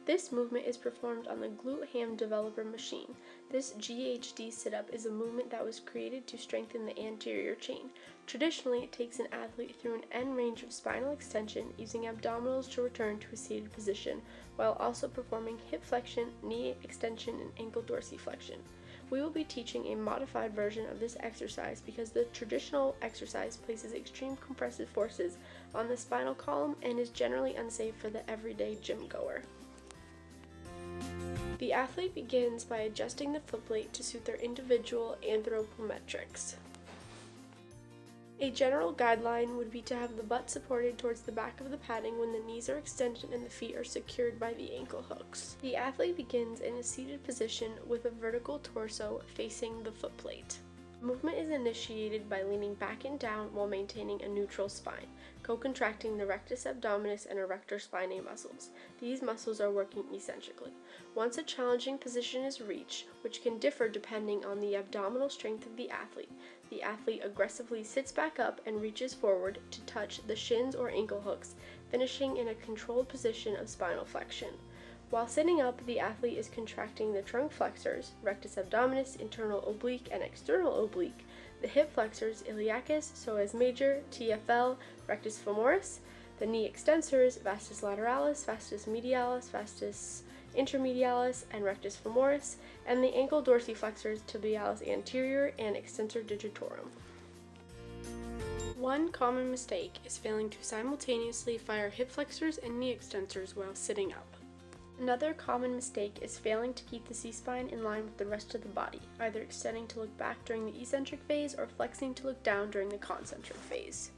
This movement is performed on the glute ham developer machine. This GHD sit up is a movement that was created to strengthen the anterior chain. Traditionally, it takes an athlete through an end range of spinal extension using abdominals to return to a seated position, while also performing hip flexion, knee extension, and ankle dorsiflexion. We will be teaching a modified version of this exercise because the traditional exercise places extreme compressive forces on the spinal column and is generally unsafe for the everyday gym goer. The athlete begins by adjusting the footplate to suit their individual anthropometrics. A general guideline would be to have the butt supported towards the back of the padding when the knees are extended and the feet are secured by the ankle hooks. The athlete begins in a seated position with a vertical torso facing the footplate. Movement is initiated by leaning back and down while maintaining a neutral spine, co-contracting the rectus abdominis and erector spinae muscles. These muscles are working eccentrically. Once a challenging position is reached, which can differ depending on the abdominal strength of the athlete aggressively sits back up and reaches forward to touch the shins or ankle hooks, finishing in a controlled position of spinal flexion. While sitting up, the athlete is contracting the trunk flexors, rectus abdominis, internal oblique, and external oblique, the hip flexors, iliacus, psoas major, TFL, rectus femoris, the knee extensors, vastus lateralis, vastus medialis, vastus intermedialis, and rectus femoris, and the ankle dorsiflexors, tibialis anterior, and extensor digitorum. One common mistake is failing to simultaneously fire hip flexors and knee extensors while sitting up. Another common mistake is failing to keep the C-spine in line with the rest of the body, either extending to look back during the eccentric phase or flexing to look down during the concentric phase.